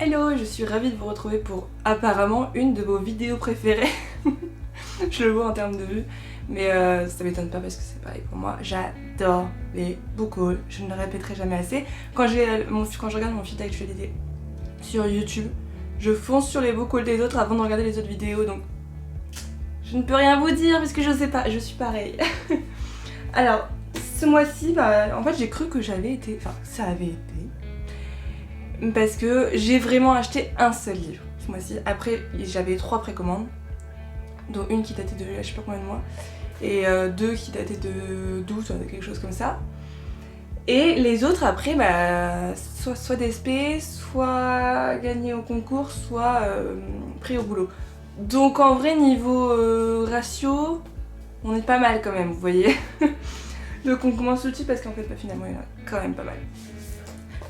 Hello, je suis ravie de vous retrouver pour apparemment une de vos vidéos préférées. Je le vois en termes de vues, mais ça m'étonne pas parce que c'est pareil pour moi. J'adore les book hauls, je ne le répéterai jamais assez. Quand je regarde mon feed d'actualité sur YouTube, je fonce sur les book hauls des autres avant de regarder les autres vidéos, donc je ne peux rien vous dire parce que je sais pas, je suis pareille. Alors, ce mois-ci, en fait j'ai cru que ça avait été, parce que j'ai vraiment acheté un seul livre ce mois-ci. Après j'avais 3 précommandes, dont une qui datait de je sais pas combien de mois et 2 qui dataient de 12, quelque chose comme ça. Et les autres après soit DSP, soit gagné au concours, soit pris au boulot. Donc en vrai niveau ratio, on est pas mal quand même, vous voyez. Donc on commence tout de suite parce qu'en fait finalement il y en a quand même pas mal.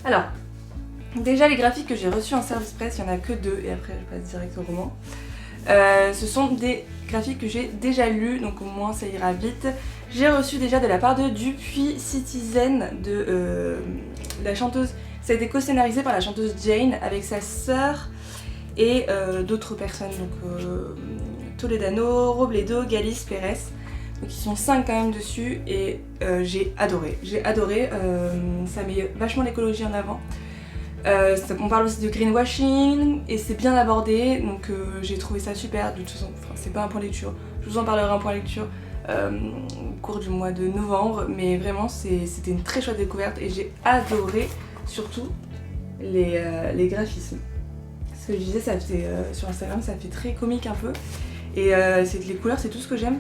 Alors déjà les graphiques que j'ai reçus en service presse, il n'y en a que 2 et après je passe direct au roman. Ce sont des graphiques que j'ai déjà lus, donc au moins ça ira vite. J'ai reçu déjà de la part de Dupuis Citizen, de la chanteuse, ça a été co-scénarisé par la chanteuse Jane avec sa sœur et d'autres personnes, donc Toledano, Robledo, Galice, Pérez. Donc ils sont 5 quand même dessus et j'ai adoré, ça met vachement l'écologie en avant. On parle aussi de greenwashing et c'est bien abordé, donc j'ai trouvé ça super. De toute façon, c'est pas un point lecture, je vous en parlerai un point lecture au cours du mois de novembre, mais vraiment c'était une très chouette découverte et j'ai adoré surtout les graphismes. Ce que je disais, ça fait, sur Instagram, ça fait très comique un peu et les couleurs c'est tout ce que j'aime,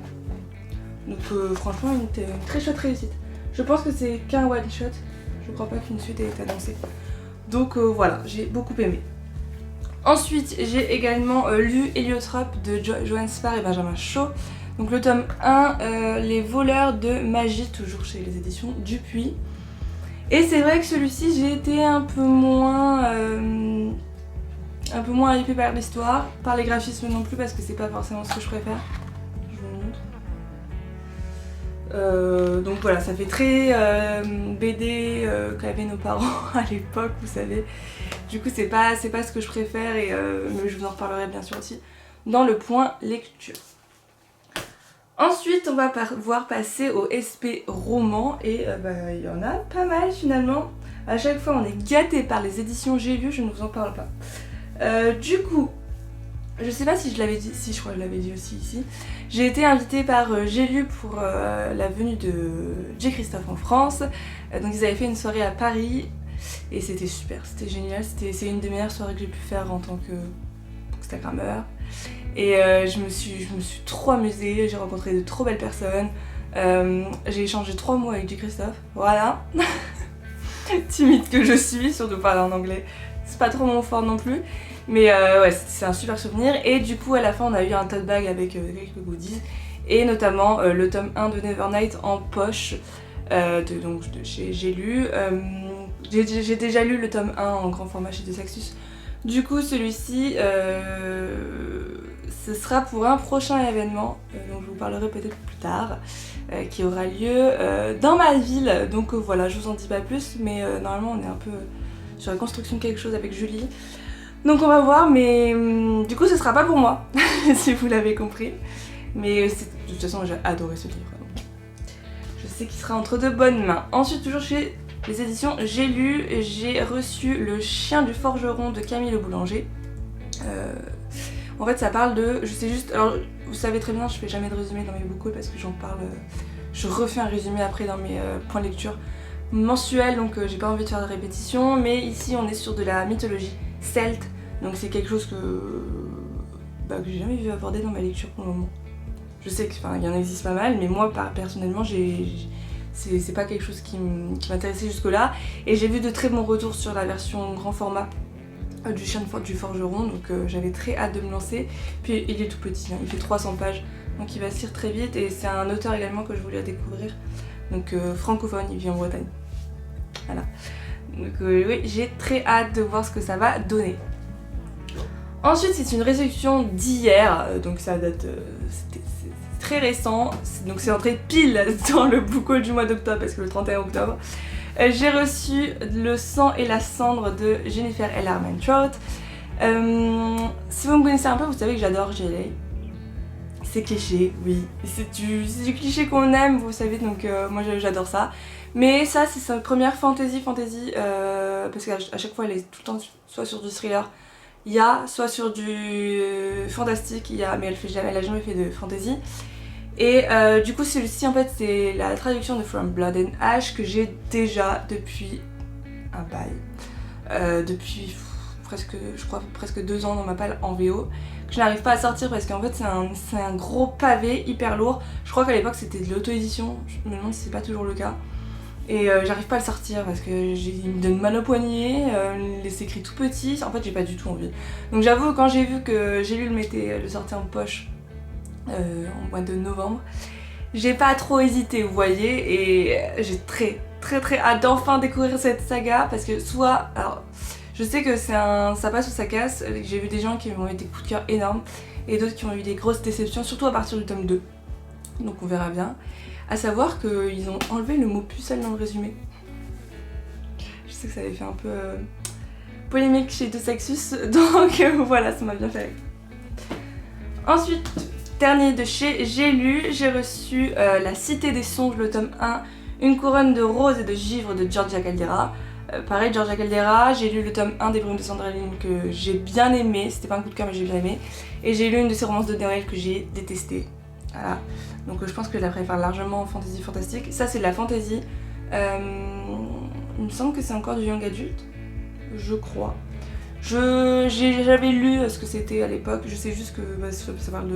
donc franchement une très chouette réussite. Je pense que c'est qu'un one shot, je crois pas qu'une suite ait été annoncée. Donc voilà, j'ai beaucoup aimé. Ensuite, j'ai également lu Héliotrope de Joanne Spar et Benjamin Shaw. Donc le tome 1, Les voleurs de magie, toujours chez les éditions Dupuis. Et c'est vrai que celui-ci, j'ai été un peu moins hypée par l'histoire, par les graphismes non plus, parce que c'est pas forcément ce que je préfère. Je vous le montre. Donc voilà, ça fait très BD qu'avaient nos parents à l'époque, vous savez. Du coup c'est pas ce que je préfère et mais je vous en reparlerai bien sûr aussi dans le point lecture. Ensuite on va pouvoir passer au SP roman et il y en a pas mal finalement. À chaque fois on est gâté par les éditions J'ai lu, je ne vous en parle pas. Du coup, je sais pas si je l'avais dit, si je crois que je l'avais dit aussi ici. J'ai été invitée par J'ai lu pour la venue de J. Christophe en France. Donc ils avaient fait une soirée à Paris et c'était super, c'était génial. C'est une des meilleures soirées que j'ai pu faire en tant que Instagrammeur. Et je me suis trop amusée, j'ai rencontré de trop belles personnes. J'ai échangé 3 mots avec J. Christophe, voilà. Timide que je suis, surtout parler en anglais. C'est pas trop mon fort non plus. Mais ouais, c'est un super souvenir et du coup à la fin on a eu un tote bag avec quelques goodies et notamment le tome 1 de Nevernight en poche de chez J'ai lu. J'ai déjà lu le tome 1 en grand format chez De Saxus. Du coup celui-ci ce sera pour un prochain événement dont je vous parlerai peut-être plus tard qui aura lieu dans ma ville. Donc voilà, je vous en dis pas plus mais normalement on est un peu sur la construction de quelque chose avec Julie. Donc on va voir, mais du coup ce sera pas pour moi, si vous l'avez compris. Mais de toute façon j'ai adoré ce livre, donc je sais qu'il sera entre de bonnes mains. Ensuite toujours chez les éditions J'ai lu, j'ai reçu Le chien du forgeron de Camille Le Boulanger. En fait ça parle de, je sais juste, alors vous savez très bien je fais jamais de résumé dans mes book hauls parce que j'en parle, je refais un résumé après dans mes points de lecture mensuels, donc j'ai pas envie de faire de répétition. Mais ici on est sur de la mythologie celte, donc c'est quelque chose que j'ai jamais vu aborder dans ma lecture pour le moment. Je sais qu'il y en existe pas mal, mais moi personnellement c'est pas quelque chose qui m'intéressait jusque là. Et j'ai vu de très bons retours sur la version grand format du chien du forgeron, donc j'avais très hâte de me lancer. Puis il est tout petit, hein, il fait 300 pages, donc il va se lire très vite et c'est un auteur également que je voulais découvrir. Donc francophone, il vit en Bretagne. Voilà. Donc oui, j'ai très hâte de voir ce que ça va donner. Ensuite c'est une réception d'hier, donc ça date, c'est très récent, donc c'est entré pile dans le book haul du mois d'octobre parce que le 31 octobre. J'ai reçu Le sang et la cendre de Jennifer L. Armentrout. Si vous me connaissez un peu, vous savez que j'adore JLA. C'est cliché, oui. C'est du cliché qu'on aime, vous savez, donc moi j'adore ça. Mais ça, c'est sa première fantasy, parce qu'à chaque fois elle est tout le temps soit sur du thriller, soit sur du fantastique, mais elle a jamais fait de fantasy. Et du coup celui-ci en fait c'est la traduction de From Blood and Ash que j'ai déjà depuis un bail. Depuis presque 2 ans dans ma palle en VO. Que je n'arrive pas à sortir parce qu'en fait c'est un gros pavé hyper lourd. Je crois qu'à l'époque c'était de l'auto-édition, je me demande si c'est pas toujours le cas. Et j'arrive pas à le sortir parce que il me donne mal au poignet, c'est écrit tout petit, en fait j'ai pas du tout envie. Donc j'avoue quand j'ai vu que J'ai lu le sortait en poche en mois de novembre, j'ai pas trop hésité vous voyez, et j'ai très hâte d'enfin découvrir cette saga parce que alors je sais que ça passe ou ça casse, j'ai vu des gens qui ont eu des coups de cœur énormes et d'autres qui ont eu des grosses déceptions, surtout à partir du tome 2, donc on verra bien. À savoir qu'ils ont enlevé le mot pucelle dans le résumé. Je sais que ça avait fait un peu polémique chez Deux Sexus, donc voilà, ça m'a bien fait rire. Ensuite, dernier de chez J'ai lu, j'ai reçu La Cité des Songes, le tome 1, Une couronne de roses et de givre de Giorgia Caldera. Pareil, Giorgia Caldera, j'ai lu le tome 1 des Brumes de Sandraline que j'ai bien aimé, c'était pas un coup de cœur mais j'ai bien aimé. Et j'ai lu une de ses romances de Noël que j'ai détestée. Voilà. Donc je pense que je la préfère largement en fantasy fantastique. Ça c'est de la fantasy. Il me semble que c'est encore du young adulte. Je crois. J'avais lu ce que c'était à l'époque. Je sais juste que ça parle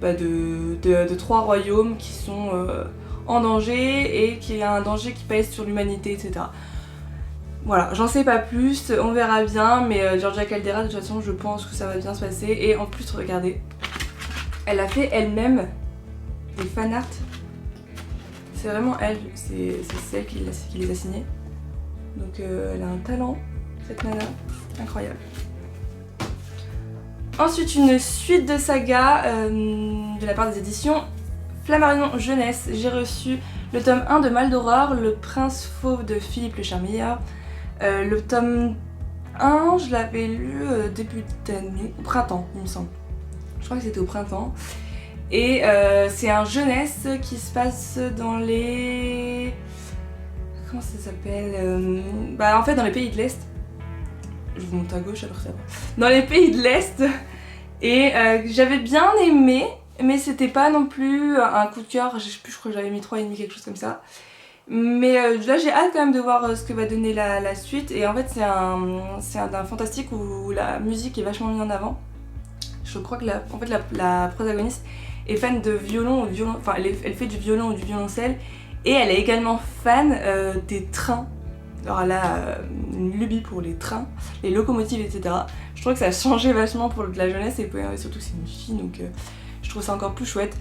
de 3 royaumes qui sont en danger et qu'il y a un danger qui pèse sur l'humanité, etc. Voilà, j'en sais pas plus, on verra bien, mais Giorgia Caldera de toute façon je pense que ça va bien se passer. Et en plus regardez, elle a fait elle-même des fanarts. C'est vraiment elle, c'est celle qui les a signés. Donc elle a un talent, cette nana, incroyable. Ensuite une suite de sagas de la part des éditions Flammarion Jeunesse. J'ai reçu le tome 1 de Mal d'Aurore, Le Prince Fauve de Philippe le Charmilleur. Le tome 1, je l'avais lu début d'année, au printemps il me semble. Je crois que c'était au printemps. Et c'est un jeunesse qui se passe dans les... Comment ça s'appelle en fait dans les pays de l'Est. Je vous monte à gauche après ça. Dans les pays de l'Est. Et j'avais bien aimé, mais c'était pas non plus un coup de cœur. Je sais plus, je crois que j'avais mis 3,5, quelque chose comme ça. Mais là j'ai hâte quand même de voir ce que va donner la suite. Et en fait c'est un fantastique où la musique est vachement mise en avant. Je crois que la protagoniste est fan de violon, enfin elle fait du violon ou du violoncelle. Et elle est également fan des trains. Alors elle a une lubie pour les trains, les locomotives, etc. Je trouve que ça a changé vachement pour la jeunesse et surtout que c'est une fille, donc je trouve ça encore plus chouette.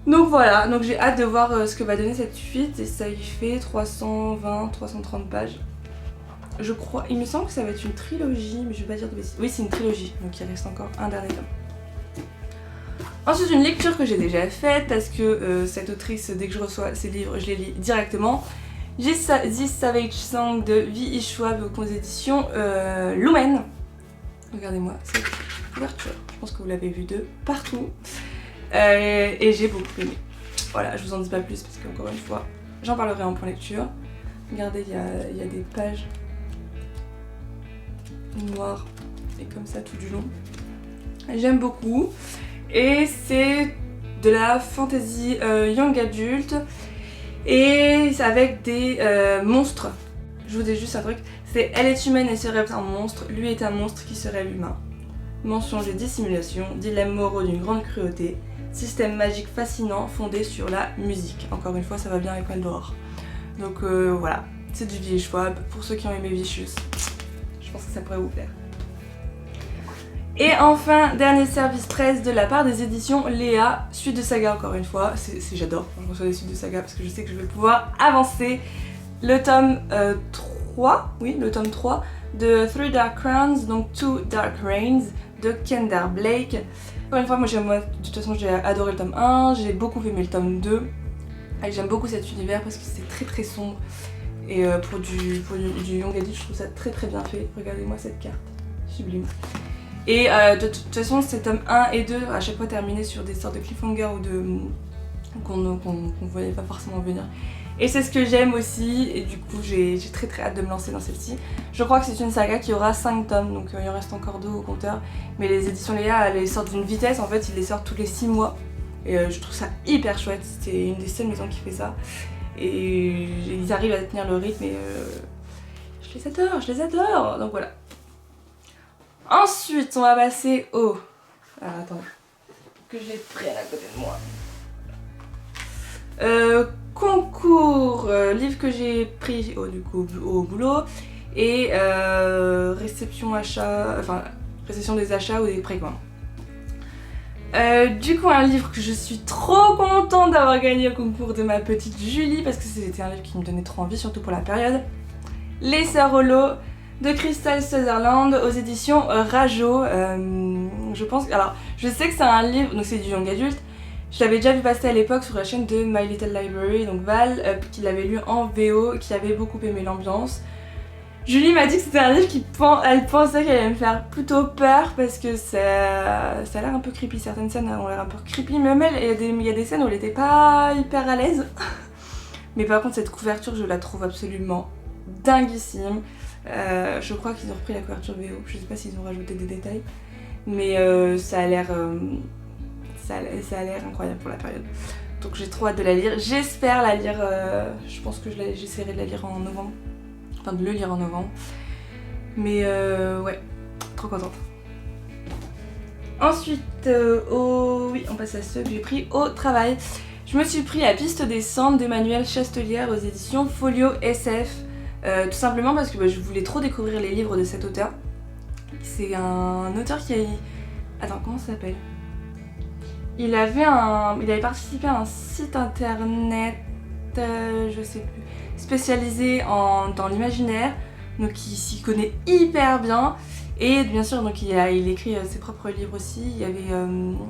Donc voilà, donc j'ai hâte de voir ce que va donner cette suite, et ça y fait 320-330 pages. Je crois, il me semble que ça va être une trilogie, mais je vais pas dire de bêtises. Oui, c'est une trilogie, donc il reste encore un dernier tome. Ensuite, une lecture que j'ai déjà faite, parce que cette autrice, dès que je reçois ses livres, je les lis directement. This Savage Song de V.I. Schwab aux éditions Lumen. Regardez-moi cette couverture, je pense que vous l'avez vue de partout. Et j'ai beaucoup aimé. Voilà, je vous en dis pas plus parce qu'encore une fois, j'en parlerai en point lecture. Regardez, il y a des pages noires et comme ça tout du long. J'aime beaucoup. Et c'est de la fantasy young adulte. Et avec des monstres. Je vous dis juste un truc, c'est elle est humaine et se rêve un monstre, lui est un monstre qui se rêve humain. Mensonge et dissimulation, dilemme moraux d'une grande cruauté, système magique fascinant fondé sur la musique. Encore une fois, ça va bien avec Mal d'Aurore. Donc voilà, c'est du V.I. Schwab. Pour ceux qui ont aimé Vicious, je pense que ça pourrait vous plaire. Et enfin, dernier service presse de la part des éditions Léa, suite de saga encore une fois. J'adore quand je reçois des suites de saga parce que je sais que je vais pouvoir avancer. Le tome 3, oui, le tome 3 de Three Dark Crowns, donc Two Dark Reigns de Kendar Blake. Encore une fois, moi de toute façon j'ai adoré le tome 1, j'ai beaucoup aimé le tome 2. Et j'aime beaucoup cet univers parce que c'est très sombre. Et pour du young adult, je trouve ça très bien fait. Regardez-moi cette carte. sublime. Et de toute façon, ces tomes 1 et 2, à chaque fois terminés sur des sortes de cliffhanger ou de qu'on voyait pas forcément venir. Et c'est ce que j'aime aussi, et du coup j'ai très hâte de me lancer dans celle-ci. Je crois que c'est une saga qui aura 5 tomes, donc il en reste encore 2 au compteur. Mais les éditions Léa, elles sortent d'une vitesse, en fait ils les sortent tous les 6 mois. Et je trouve ça hyper chouette, c'est une des seules maisons qui fait ça. Et ils arrivent à tenir le rythme et je les adore, donc voilà. Ensuite on va passer au... Alors attends, que je les prenne à côté de moi. Concours, livre que j'ai pris du coup au boulot et réception des achats ou des précommandes. Du coup un livre que je suis trop contente d'avoir gagné au concours de ma petite Julie parce que c'était un livre qui me donnait trop envie, surtout pour la période. Les Sœurs Holo de Crystal Sutherland aux éditions Rajo. Je pense, alors je sais que c'est un livre, donc c'est du young adulte. Je l'avais déjà vu passer à l'époque sur la chaîne de My Little Library, donc Val, qui l'avait lu en VO, qui avait beaucoup aimé l'ambiance. Julie m'a dit que c'était un livre elle pensait qu'elle allait me faire plutôt peur parce que ça a l'air un peu creepy, certaines scènes ont l'air un peu creepy, même elle, il y a des scènes où elle était pas hyper à l'aise. Mais par contre cette couverture je la trouve absolument dinguissime. Je crois qu'ils ont repris la couverture VO, je sais pas s'ils ont rajouté des détails, mais ça a l'air incroyable pour la période. Donc j'ai trop hâte de la lire, j'espère la lire, je pense que j'essaierai de la lire en novembre. Enfin de le lire en novembre. Mais ouais, trop contente. Ensuite, oui, on passe à ceux que j'ai pris au travail. Je me suis pris La Piste des cendres d'Emmanuel Chastelière aux éditions Folio SF. Tout simplement parce que je voulais trop découvrir les livres de cet auteur. C'est un auteur qui a... Attends, comment ça s'appelle ? Il avait participé à un site internet, je sais plus, spécialisé dans l'imaginaire, donc il s'y connaît hyper bien. Et bien sûr, donc il écrit ses propres livres aussi. Il y avait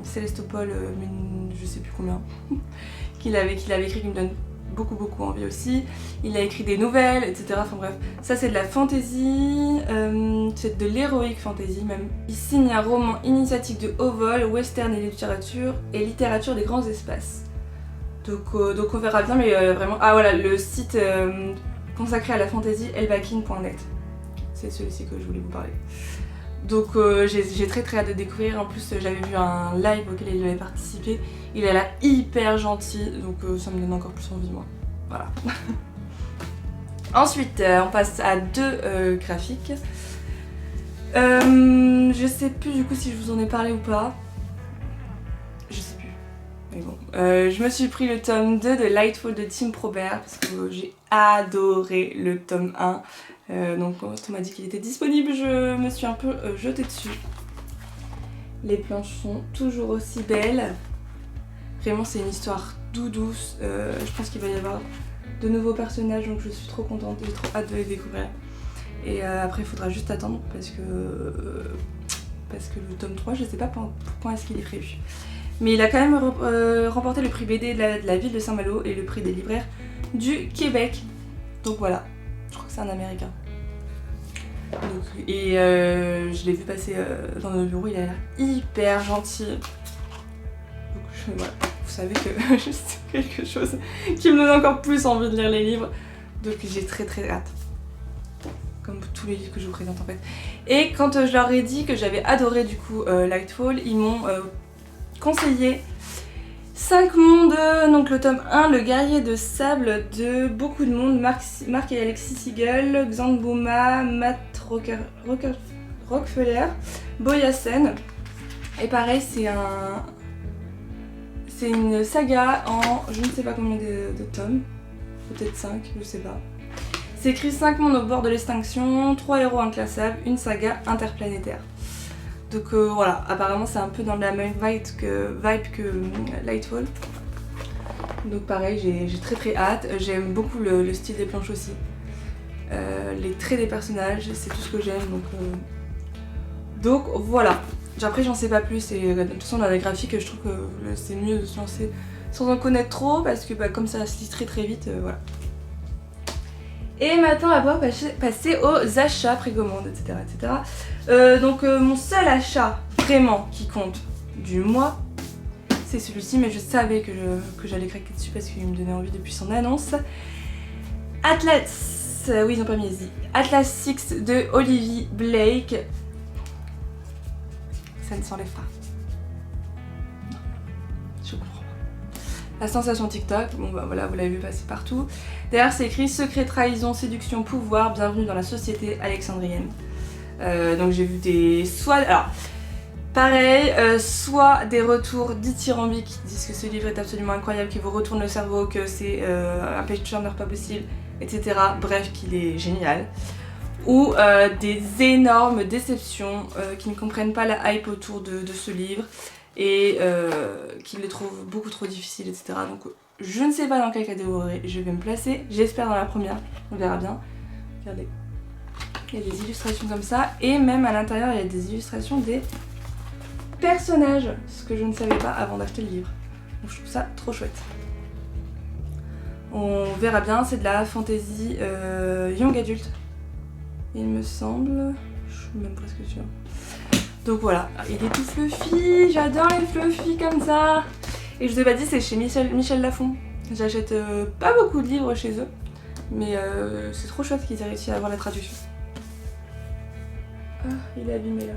Célestopol, je sais plus combien, qu'il avait écrit, qui me donne beaucoup envie aussi. Il a écrit des nouvelles, etc. Enfin bref, ça c'est de la fantasy, c'est de l'héroïque fantasy même. Il signe un roman initiatique de haut vol, western et littérature des grands espaces. Donc on verra bien, mais vraiment... Ah voilà, le site consacré à la fantasy, elbakin.net. C'est celui-ci que je voulais vous parler. Donc j'ai très hâte de découvrir. En plus j'avais vu un live auquel il avait participé. Il a l'air hyper gentil, donc ça me donne encore plus envie moi. Voilà. Ensuite on passe à 2 graphiques. Je sais plus du coup si je vous en ai parlé ou pas. Je sais plus. Mais bon. Je me suis pris le tome 2 de Lightfall de Tim Probert parce que j'ai adoré le tome 1. Donc quand on m'a dit qu'il était disponible, je me suis un peu jetée dessus. Les planches sont toujours aussi belles. Vraiment c'est une histoire douce. Je pense qu'il va y avoir de nouveaux personnages, donc je suis trop contente, j'ai trop hâte de les découvrir. Et après il faudra juste attendre parce que le tome 3, je sais pas pour quand est-ce qu'il est prévu. Mais il a quand même remporté le prix BD de la ville de Saint-Malo et le prix des libraires du Québec. Donc voilà, je crois que c'est un américain. Donc, et je l'ai vu passer dans nos bureaux, il a l'air hyper gentil. Donc voilà, vous savez que c'est quelque chose qui me donne encore plus envie de lire les livres. Donc j'ai très hâte. Comme tous les livres que je vous présente en fait. Et quand je leur ai dit que j'avais adoré du coup Lightfall, ils m'ont conseillé 5 mondes, donc le tome 1, Le guerrier de sable de beaucoup de monde, Marc et Alexis Siegel, Xand Bouma, Matt Rockefeller, Boyassen. Et pareil, c'est une saga en je ne sais pas combien de tomes, peut-être 5, je sais pas. C'est écrit 5 mondes au bord de l'extinction, 3 héros inclassables, une saga interplanétaire. Donc voilà, apparemment c'est un peu dans la même vibe que Lightfall. Donc pareil, j'ai très hâte. J'aime beaucoup le style des planches aussi. Les traits des personnages, c'est tout ce que j'aime. Donc voilà. Après j'en sais pas plus. Et de toute façon dans les graphiques, je trouve que c'est mieux de se lancer sans en connaître trop parce que comme ça se lit très vite, voilà. Et maintenant on va pouvoir passer aux achats, précommandes, etc. Donc mon seul achat vraiment qui compte du mois, c'est celui-ci, mais je savais que j'allais craquer dessus parce qu'il me donnait envie depuis son annonce. Atlas, oui ils ont pas mis ici. Atlas 6 de Olivia Blake. Ça ne s'enlève pas. Non, je comprends pas. La sensation TikTok, bon bah voilà, vous l'avez vu passer partout. Derrière c'est écrit secret, trahison, séduction, pouvoir, bienvenue dans la société alexandrienne. Donc j'ai vu alors pareil, soit des retours dithyrambiques qui disent que ce livre est absolument incroyable, qui vous retourne le cerveau, que c'est un page turner pas possible, etc. Bref, qu'il est génial. Ou des énormes déceptions qui ne comprennent pas la hype autour de ce livre et qui les trouvent beaucoup trop difficiles, etc. Donc je ne sais pas dans quelle catégorie je vais me placer, j'espère dans la première, on verra bien. Regardez, il y a des illustrations comme ça et même à l'intérieur il y a des illustrations des personnages, ce que je ne savais pas avant d'acheter le livre. Donc je trouve ça trop chouette. On verra bien, c'est de la fantasy young adulte. Il me semble, je suis même presque sûre. Donc voilà, il est tout fluffy, j'adore les fluffy comme ça. Et je vous ai pas dit, c'est chez Michel Lafon. J'achète pas beaucoup de livres chez eux, mais c'est trop chouette qu'ils aient réussi à avoir la traduction. Ah, il est abîmé là.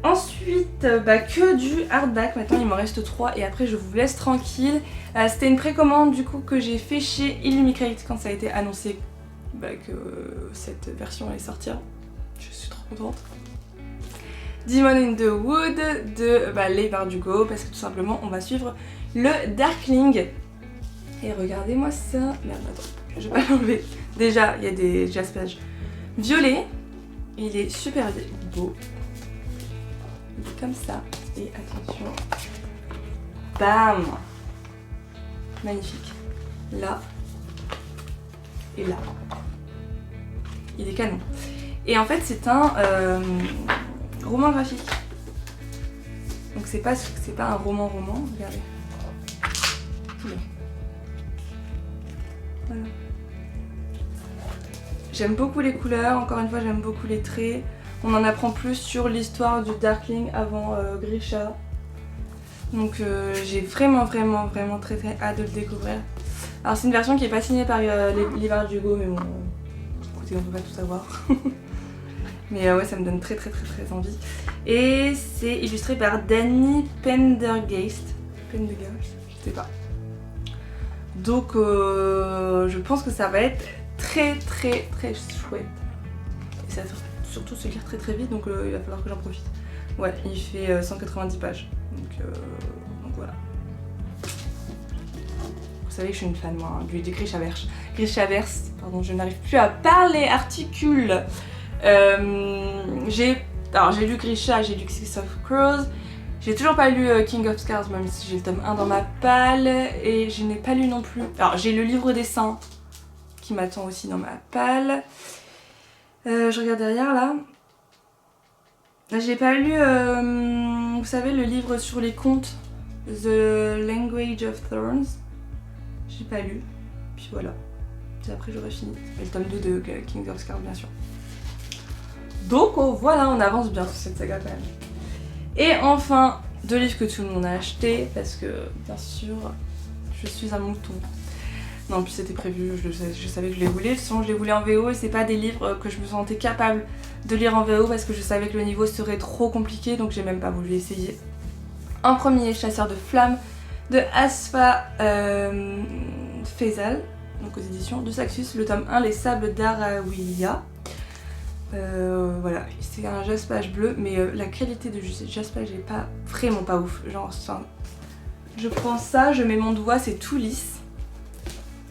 Ensuite, que du hardback, maintenant il m'en reste 3 et après je vous laisse tranquille. C'était une précommande du coup que j'ai fait chez Illumicrate quand ça a été annoncé que cette version allait sortir. Je suis trop contente. Demon in the Wood de Leigh Bardugo, parce que tout simplement on va suivre le Darkling. Et regardez-moi ça. Merde, attends, je vais pas l'enlever. Déjà, il y a des jaspages violets. Il est super beau. Il est comme ça. Et attention. Bam! Magnifique. Là. Et là. Il est canon. Et en fait c'est un roman graphique. Donc c'est pas un roman, regardez. Voilà. J'aime beaucoup les couleurs, encore une fois j'aime beaucoup les traits. On en apprend plus sur l'histoire du Darkling avant Grisha. Donc j'ai vraiment très hâte de le découvrir. Alors c'est une version qui est pas signée par Leigh Bardugo, mais bon, écoutez, on peut pas tout savoir. Mais ouais, ça me donne très envie. Et c'est illustré par Danny Pendergast. Pendergast, je sais pas. Donc je pense que ça va être très chouette. Et ça va surtout se lire très vite, donc il va falloir que j'en profite. Ouais, il fait 190 pages. Donc voilà. Vous savez que je suis une fan moi, hein, du Grishaverse. Grishaverse, pardon, je n'arrive plus à parler, articule. J'ai lu Grisha, j'ai lu Six of Crows. J'ai toujours pas lu King of Scars, même si j'ai le tome 1 dans ma palle. Et je n'ai pas lu non plus. Alors j'ai le livre des saints qui m'attend aussi dans ma palle. Je regarde derrière là. J'ai pas lu, vous savez, le livre sur les contes, The Language of Thorns. J'ai pas lu. Puis voilà. Puis après j'aurai fini. Et le tome 2 de King of Scars bien sûr. Donc voilà, on avance bien sur cette saga quand même. Et enfin, 2 livres que tout le monde a acheté parce que bien sûr, je suis un mouton. Non, en plus c'était prévu, je savais que je les voulais. De toute façon, je les voulais en VO et c'est pas des livres que je me sentais capable de lire en VO parce que je savais que le niveau serait trop compliqué, donc j'ai même pas voulu essayer. En premier, Chasseur de flammes de Asfa Faisal, donc aux éditions de Saxus, le tome 1, Les sables d'Arawiya. Voilà, c'est un jaspage bleu, mais la qualité de jaspage est vraiment pas ouf. Genre, je prends ça, je mets mon doigt, c'est tout lisse.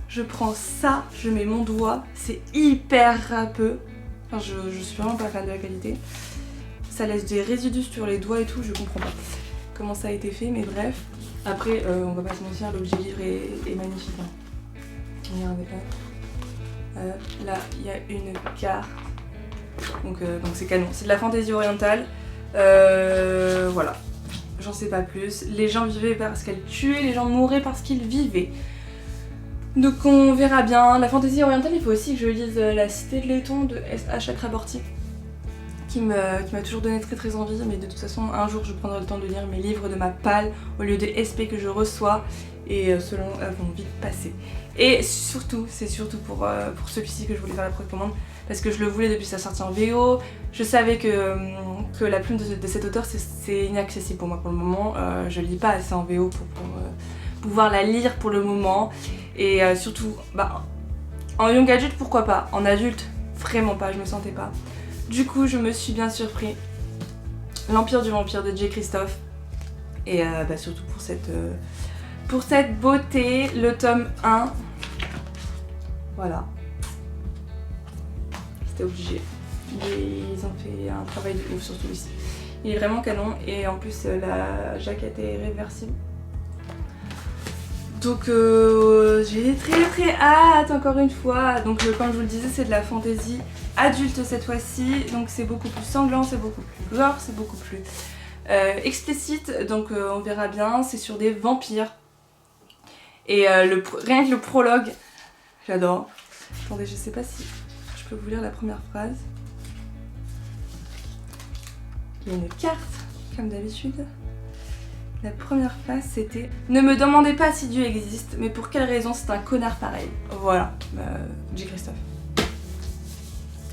Je prends ça, je mets mon doigt, c'est hyper râpeux. Enfin, je suis vraiment pas fan de la qualité. Ça laisse des résidus sur les doigts et tout, je comprends pas comment ça a été fait, mais bref. Après, on va pas se mentir, l'objet livre est magnifique. Hein. Regardez là, il y a une carte. Donc c'est canon. C'est de la fantaisie orientale. Voilà. J'en sais pas plus. Les gens vivaient parce qu'elles tuaient, les gens mouraient parce qu'ils vivaient. Donc on verra bien. La fantaisie orientale, il faut aussi que je lise La Cité de Laiton de S.H. Chakraborty, qui m'a toujours donné très envie, mais de toute façon un jour je prendrai le temps de lire mes livres de ma palle au lieu des SP que je reçois, et selon vont vite passer. Et surtout, c'est surtout pour celui-ci que je voulais faire la précommande, parce que je le voulais depuis sa sortie en VO. Je savais que la plume de cet auteur c'est inaccessible pour moi pour le moment. Je lis pas assez en VO pour pouvoir la lire pour le moment, et surtout en young adulte pourquoi pas, en adulte vraiment pas, je me sentais pas. Du coup je me suis bien sûr pris L'Empire du Vampire de J. Christophe, et surtout pour cette beauté, le tome 1, voilà, c'était obligé. Ils ont fait un travail de ouf sur celui-ci, il est vraiment canon, et en plus la jaquette est réversible. Donc j'ai très hâte encore une fois. Donc comme je vous le disais, c'est de la fantaisie adulte cette fois-ci. Donc c'est beaucoup plus sanglant, c'est beaucoup plus gore, c'est beaucoup plus explicite. Donc on verra bien, c'est sur des vampires. Et rien que le prologue, j'adore. Attendez, je sais pas si je peux vous lire la première phrase. Il y a une carte, comme d'habitude. La première phrase c'était « Ne me demandez pas si Dieu existe, mais pour quelle raison c'est un connard pareil ?» Voilà, J. Christophe.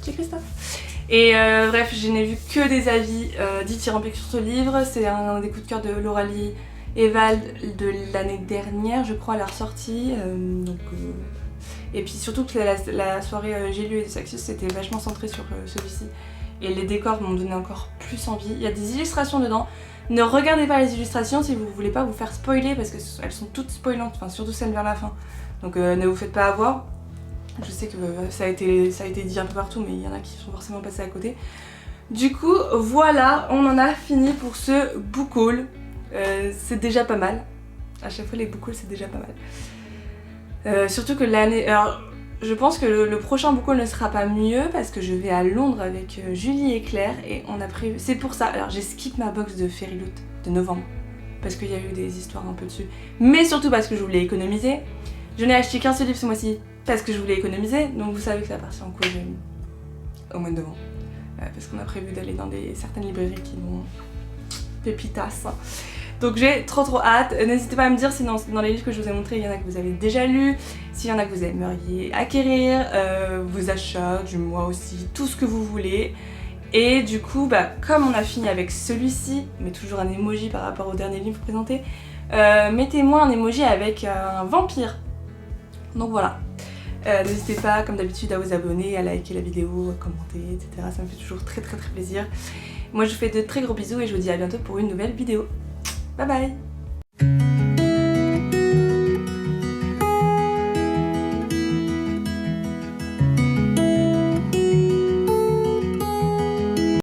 J. Christophe. Et bref, je n'ai vu que des avis dithyrambiques sur ce livre. C'est un des coups de cœur de Lauralie Evald de l'année dernière, je crois, à la ressortie. Et puis surtout que la soirée J'ai lu et des Saxus c'était vachement centré sur celui-ci. Et les décors m'ont donné encore plus envie. Il y a des illustrations dedans. Ne regardez pas les illustrations si vous voulez pas vous faire spoiler, parce qu'elles sont toutes spoilantes, enfin surtout celles vers la fin. Donc ne vous faites pas avoir. Je sais que ça a été dit un peu partout, mais il y en a qui sont forcément passés à côté. Du coup, voilà, on en a fini pour ce book haul. C'est déjà pas mal. À chaque fois les book hauls c'est déjà pas mal. Surtout que l'année... Alors, je pense que le prochain book haul ne sera pas mieux parce que je vais à Londres avec Julie et Claire et on a prévu... C'est pour ça, alors j'ai skip ma box de Fairy Loot de novembre parce qu'il y a eu des histoires un peu dessus, mais surtout parce que je voulais économiser. Je n'ai acheté qu'un seul livre ce mois-ci parce que je voulais économiser, donc vous savez que la partie en cours j'ai mis au mois de novembre parce qu'on a prévu d'aller dans certaines librairies qui vont pépitas. Donc j'ai trop hâte. N'hésitez pas à me dire si dans les livres que je vous ai montrés, il y en a que vous avez déjà lus, s'il y en a que vous aimeriez acquérir, vos achats, du mois aussi, tout ce que vous voulez. Et du coup, comme on a fini avec celui-ci, mais toujours un emoji par rapport au dernier livre présenté, mettez-moi un emoji avec un vampire. Donc voilà. N'hésitez pas, comme d'habitude, à vous abonner, à liker la vidéo, à commenter, etc. Ça me fait toujours très plaisir. Moi je vous fais de très gros bisous et je vous dis à bientôt pour une nouvelle vidéo. Bye bye.